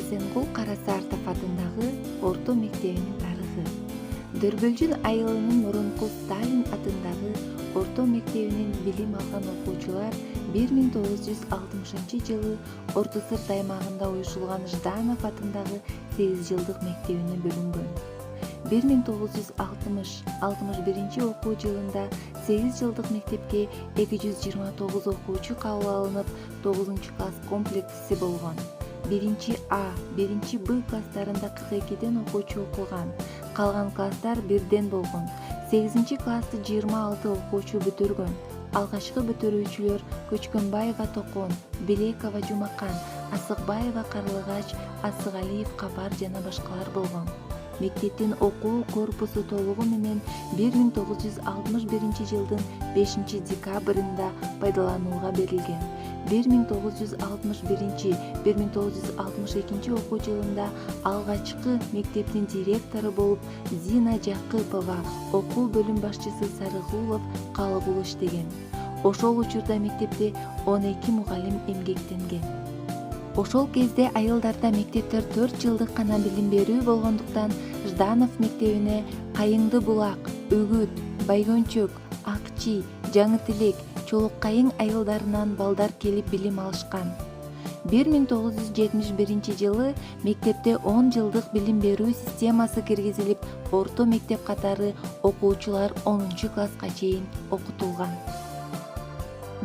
Эсенгул Карасартов атындагы орто мектебинин тарыхы. Дөрбөлжүн айылынын мурунку Сталин атындагы орто мектебинен билим алган окуучулар 1960-жылы Орто Сырт аймагында уюшулган Жданов атындагы 8 жылдык мектебине бөлүнгөн. 1960-61 окуу жылында 8 жылдык мектепке 229 окуучу кабыл алынып, 9-класс комплектиси болгон. 1А, 1Б класстарында 42ден окуучу окуган, калган класстар 1ден болгон. 8-классты 26 окуучу бүтүргөн. Алгачкы бүтүрүүчүлөр Көчкөнбаева Токон, Белекова Жумакан, Асыкбаева Карлыгач, Асыгалиев Капар жана башкалар болгон. Мектептин окуу корпусу толугу менен 1961 жылдын 5 декабрында пайдаланууга берилген. 1961-1962 окуу жылында алгачкы мектептин директору болуп Зина Жакыпова, окуу бөлүм башчысы Сарыгулов Калыгул иштеген. Ошол учурда мектепте 12 мугалим эмгектенген. Ошол кезде айылдарда мектептер 4 жылдык гана билим берүү болгондуктан Жданов мектебине Кайыңды булак, Үгүт, Байгөнчөк, Акчи, Жаңы Тилек, Чолок Кайың айылдарынан балдар келип билим алышкан. 1971 жылы мектепте 10 жылдык билим берүү системасы киргизилип, орто мектеп катары окуучулар 10-класска чейин окутулган.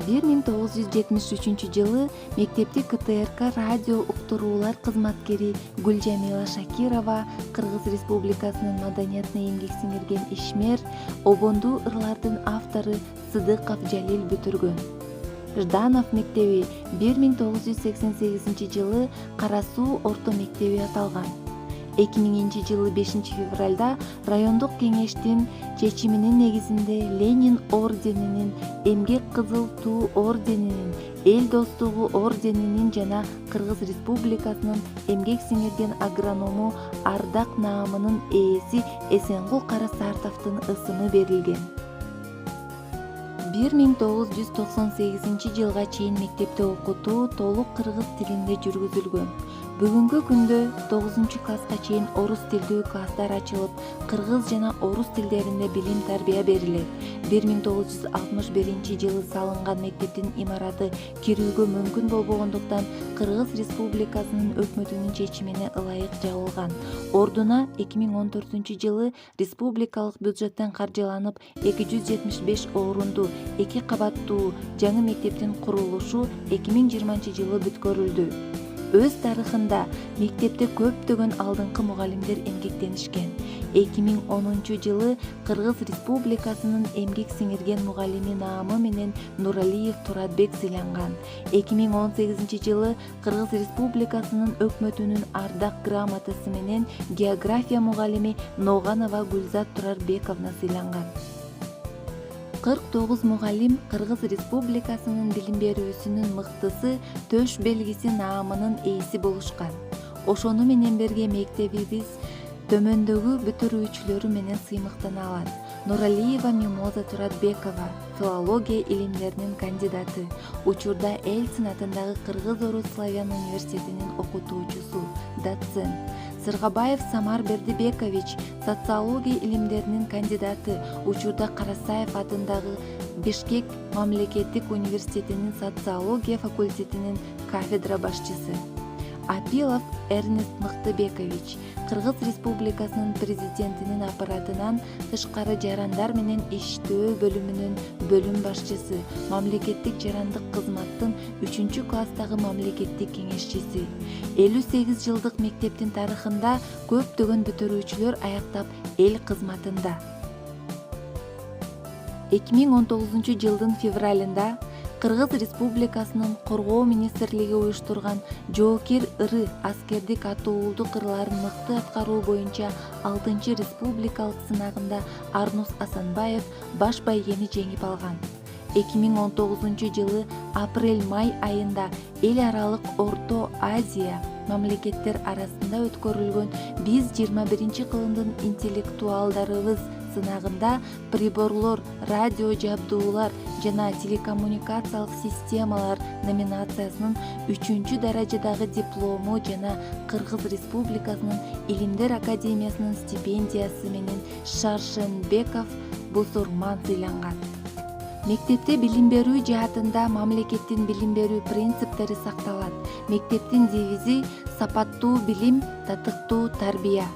1973 жылы мектепти КТРК радио уктуруулар кызматкери Гүлжамила Шакирова, Кыргыз Республикасынын маданиятына эмгек сиңирген ишмер, Обондуу ырлардын автору Сыдыков Жалил бүтүргөн. Жданов мектеби 1988 жылы Кара Суу орто мектеби аталган. 2000 жылы 5 февралда райондук кеңештин чечиминин негизинде Ленин орденинин, Эмгек Кызыл Туу орденинин, Эл достугу орденинин жана Кыргыз Республикасынын эмгек сиңирген агроному Ардак наамынын ээси Эсенгул Карасартовдун ысымы берилген. 1998 жылга чейин мектепте окутуу толук кыргыз тилинде жүргүзүлгөн. Бүгүнкү күндө 9-класска чейин орус тилдүү класстар ачылып, кыргыз жана орус тилдеринде билим тарбия берилет. 1961 жылы салынган мектептин имараты кирүүгө мүмкүн болбогондуктан Кыргыз Республикасынын өкмөтүнүн чечимине ылайык жабылган. Ордуна 2014 жылы республикалык бюджеттен каржыланып 275 орунду 2 кабаттуу жаңы мектептин курулушу 2020 жылы бүткөрүлдү. Өз тарыхында мектепте көптөгөн алдыңкы мугалимдер эмгектенишкен. 2010 жылы Кыргыз Республикасынын эмгек сиңирген мугалими наамы менен Нуралиев Туратбек сыйланган. 2018 жылы Кыргыз Республикасынын өкмөтүнүн ардак грамотасы менен география мугалими Ноганова Гүлзат Турарбековна сыйланган. 49 мугалим Кыргыз Республикасынын билим берүүсүнүн мыктысы төш белгиси наамынын ээси болушкан. Ошону менен берге мектебибиз төмөндөгү бүтүрүүчүлөрү менен сыймыктана алат. Нуралиева Мимоза Туратбекова, филология илимдеринин кандидаты, учурда Эльцин атындагы Кыргыз-Орус славян университетинин окутуучусу, доцент. Сыргабаев Самар Бердибекович, социология илимдеринин кандидаты, учурда Карасаев атындагы Бишкек мамлекеттик университетинин социология факультетинин кафедра башчысы. Апилов Эрнест Мыктыбекович, Кыргыз Республикасынын президентинин аппаратынан тышкары жарандар менен иштөө бөлүмүнүн бөлүм башчысы, мамлекеттик жарандык кызматтын 3-класстагы мамлекеттик кеңешчиси. 58 жылдык мектептин тарыхында көптөгөн бүтүрүүчүлөр аяктап эл кызматында. 2019 жылдын февралында Кыргыз Республикасынын Коргоо министрлиги уюштурган жоокер ыры аскердик атуулдук ырларын мыкты аткаруу боюнча 6 республикалык сынагында Арнус Асанбаев баш байгени жеңип алган. 2019 жылы апрель-май айында эл аралык Орто Азия мамлекеттер арасында өткөрүлгөн биз 21 кылымдын интеллектуалдарыбыз сынагында приборлор, радио жабдуулар жана телекоммуникациялык системалар номинациясынын 3 даражадагы диплому жана Кыргыз Республикасынын Илимдер Академиясынын стипендиясы менен Шаршенбеков Бусурман сыйланган. Мектепте билим берүү жаатында мамлекеттин билим берүү принциптери сакталат. Мектептин девизи сапаттуу билим, татыктуу тарбия.